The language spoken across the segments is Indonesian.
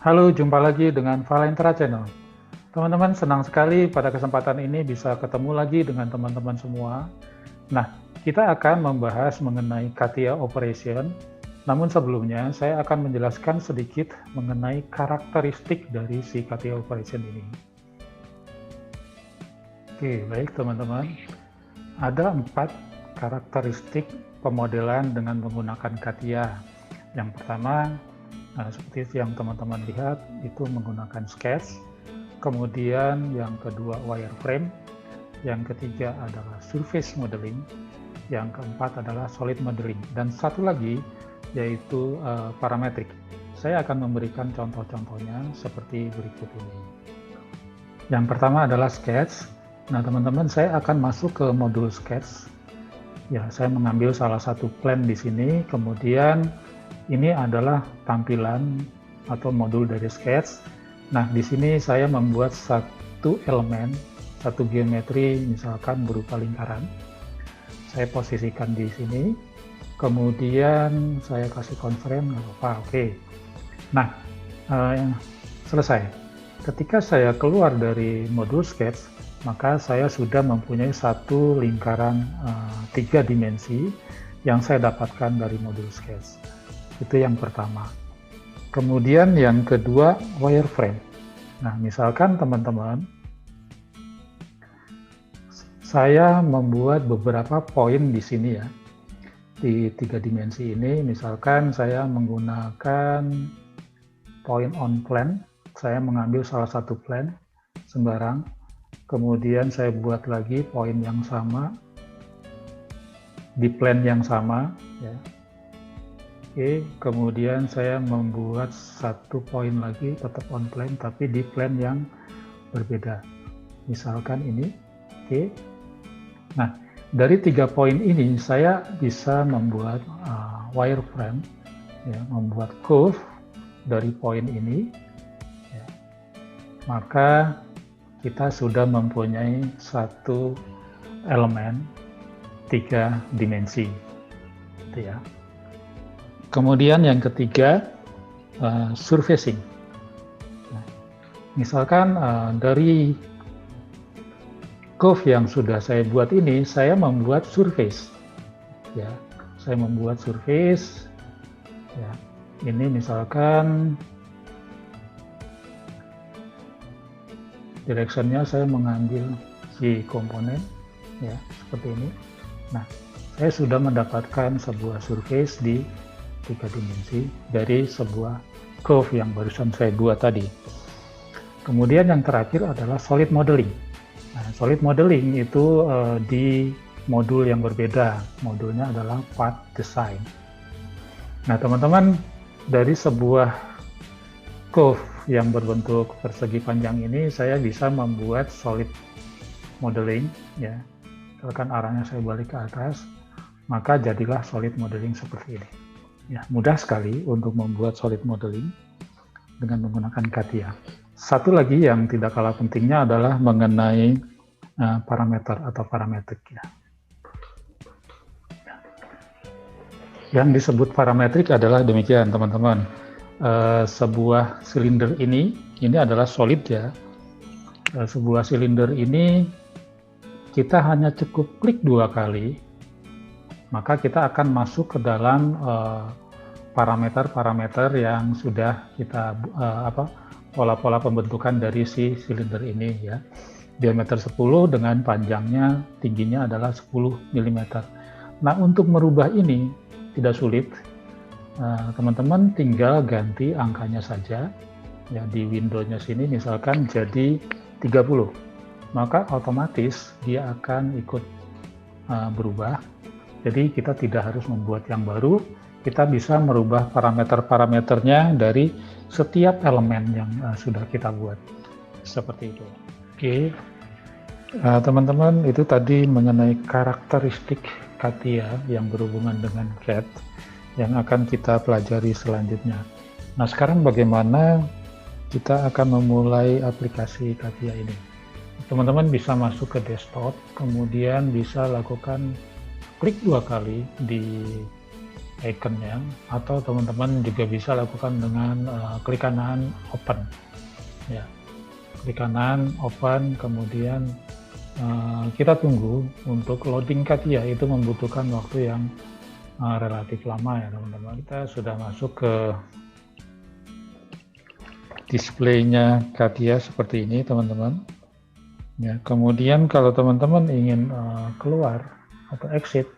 Halo, jumpa lagi dengan Valentera Channel. Teman-teman, senang sekali pada kesempatan ini bisa ketemu lagi dengan teman-teman semua. Nah, kita akan membahas mengenai CATIA Operation. Namun sebelumnya, saya akan menjelaskan sedikit mengenai karakteristik dari si CATIA Operation ini. Oke, baik teman-teman. Ada 4 karakteristik pemodelan dengan menggunakan CATIA. Yang pertama, seperti yang teman-teman lihat, itu menggunakan sketch. Kemudian yang kedua wireframe, yang ketiga adalah surface modeling, yang keempat adalah solid modeling, dan satu lagi yaitu parametrik. Saya akan memberikan contoh-contohnya seperti berikut ini. Yang pertama adalah sketch. Nah teman-teman, saya akan masuk ke modul sketch. Ya, saya mengambil salah satu plan di sini, kemudian ini adalah tampilan atau modul dari sketch. Nah, di sini saya membuat satu elemen, satu geometri, misalkan berupa lingkaran. Saya posisikan di sini, kemudian saya kasih confirm, nggak apa-apa, oke. Nah, selesai. Ketika saya keluar dari modul sketch, maka saya sudah mempunyai satu lingkaran 3 dimensi yang saya dapatkan dari modul sketch. Itu yang pertama. Kemudian yang kedua, wireframe. Nah, misalkan teman-teman, saya membuat beberapa poin di sini ya, di 3 dimensi ini. Misalkan saya menggunakan point on plan, saya mengambil salah satu plan sembarang, kemudian saya buat lagi poin yang sama di plan yang sama ya. Oke, kemudian saya membuat satu poin lagi tetap on plan tapi di plan yang berbeda. Misalkan ini, oke. Nah, dari 3 poin ini saya bisa membuat wireframe, ya, membuat curve dari poin ini. Ya. Maka kita sudah mempunyai satu elemen 3 dimensi, gitu ya. Kemudian yang ketiga, surfacing. Nah, misalkan dari curve yang sudah saya buat ini, saya membuat surface. Ya, saya membuat surface. Ya, ini misalkan directionnya saya mengambil si komponen, ya seperti ini. Nah, saya sudah mendapatkan sebuah surface di 3 dimensi dari sebuah curve yang barusan saya buat tadi. Kemudian yang terakhir adalah solid modeling. Nah, solid modeling itu di modul yang berbeda. Modulnya adalah path design. Nah, teman-teman, dari sebuah curve yang berbentuk persegi panjang ini, saya bisa membuat solid modeling. Ya, misalkan arahnya saya balik ke atas, maka jadilah solid modeling seperti ini. Ya, mudah sekali untuk membuat solid modeling dengan menggunakan CATIA. Satu lagi yang tidak kalah pentingnya adalah mengenai parameter atau parametrik. Ya. Yang disebut parametrik adalah demikian, teman-teman. Sebuah silinder ini adalah solid ya. Sebuah silinder ini kita hanya cukup klik 2 kali, maka kita akan masuk ke dalam parameter-parameter yang sudah kita pola-pola pembentukan dari si silinder ini ya. Diameter 10 dengan panjangnya, tingginya adalah 10 mm. Nah, untuk merubah ini tidak sulit. Teman-teman tinggal ganti angkanya saja. Ya, di window-nya sini misalkan jadi 30. Maka otomatis dia akan ikut berubah. Jadi kita tidak harus membuat yang baru, kita bisa merubah parameter-parameternya dari setiap elemen yang sudah kita buat. Seperti itu. Oke, teman-teman, itu tadi mengenai karakteristik CATIA yang berhubungan dengan CAD yang akan kita pelajari selanjutnya. Nah, sekarang bagaimana kita akan memulai aplikasi CATIA ini? Teman-teman bisa masuk ke desktop, kemudian bisa lakukan klik 2 kali di ikonnya, atau teman-teman juga bisa lakukan dengan klik kanan open ya, klik kanan open, kemudian kita tunggu untuk loading Katia. Itu membutuhkan waktu yang relatif lama ya teman-teman. Kita sudah masuk ke displaynya Katia seperti ini teman-teman ya. Kemudian kalau teman-teman ingin keluar atau exit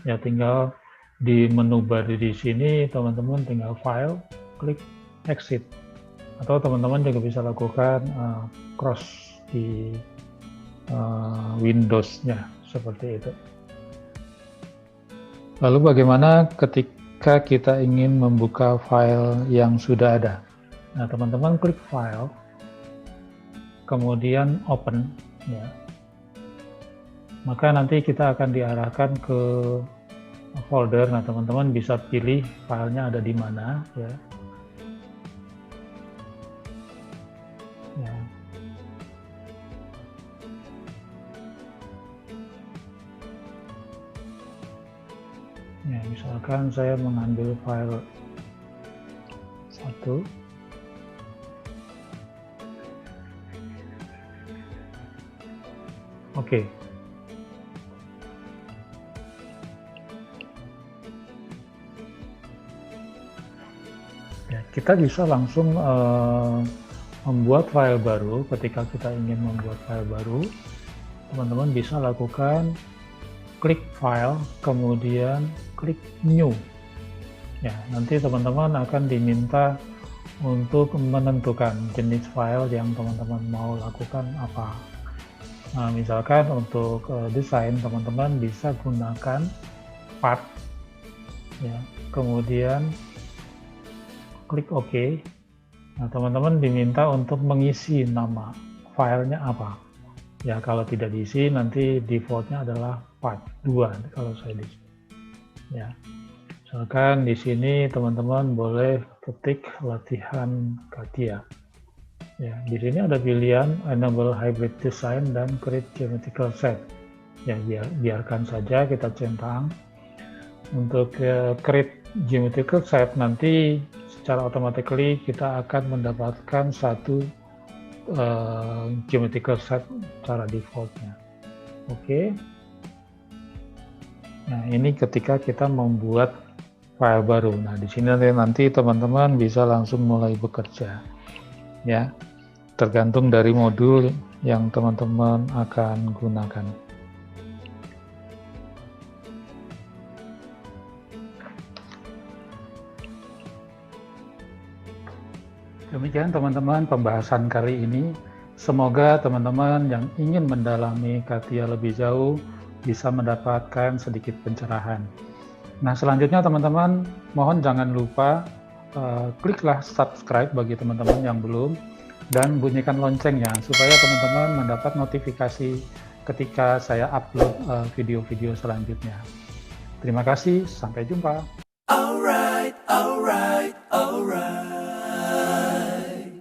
ya, tinggal di menu bar di sini teman-teman tinggal file, klik exit, atau teman-teman juga bisa lakukan cross di Windows-nya seperti itu. Lalu bagaimana ketika kita ingin membuka file yang sudah ada? Nah, teman-teman klik file, kemudian open ya. Maka nanti kita akan diarahkan ke folder. Nah, teman-teman bisa pilih filenya ada di mana ya. Ya, misalkan saya mengambil file 1. Oke. Ya, kita bisa langsung membuat file baru. Ketika kita ingin membuat file baru, teman-teman bisa lakukan klik file, kemudian klik new. Ya, nanti teman-teman akan diminta untuk menentukan jenis file yang teman-teman mau lakukan apa. Nah, misalkan untuk desain, teman-teman bisa gunakan part ya, kemudian klik OK. Nah, teman-teman diminta untuk mengisi nama filenya apa ya. Kalau tidak diisi, nanti defaultnya adalah part 2 kalau saya di sini ya. Misalkan di sini teman-teman boleh ketik latihan Katia ya. Di sini ada pilihan enable hybrid design dan create geometrical shape ya. Biarkan saja kita centang. Untuk create geometrical shape, nanti secara automatically kita akan mendapatkan satu geometrical shape secara defaultnya. Oke. Nah, ini ketika kita membuat file baru. Nah, di sini nanti teman-teman bisa langsung mulai bekerja ya, tergantung dari modul yang teman-teman akan gunakan. Demikian teman-teman pembahasan kali ini. Semoga teman-teman yang ingin mendalami Katia lebih jauh bisa mendapatkan sedikit pencerahan. Nah, selanjutnya teman-teman mohon jangan lupa kliklah subscribe bagi teman-teman yang belum, dan bunyikan loncengnya supaya teman-teman mendapat notifikasi ketika saya upload video-video selanjutnya. Terima kasih, sampai jumpa.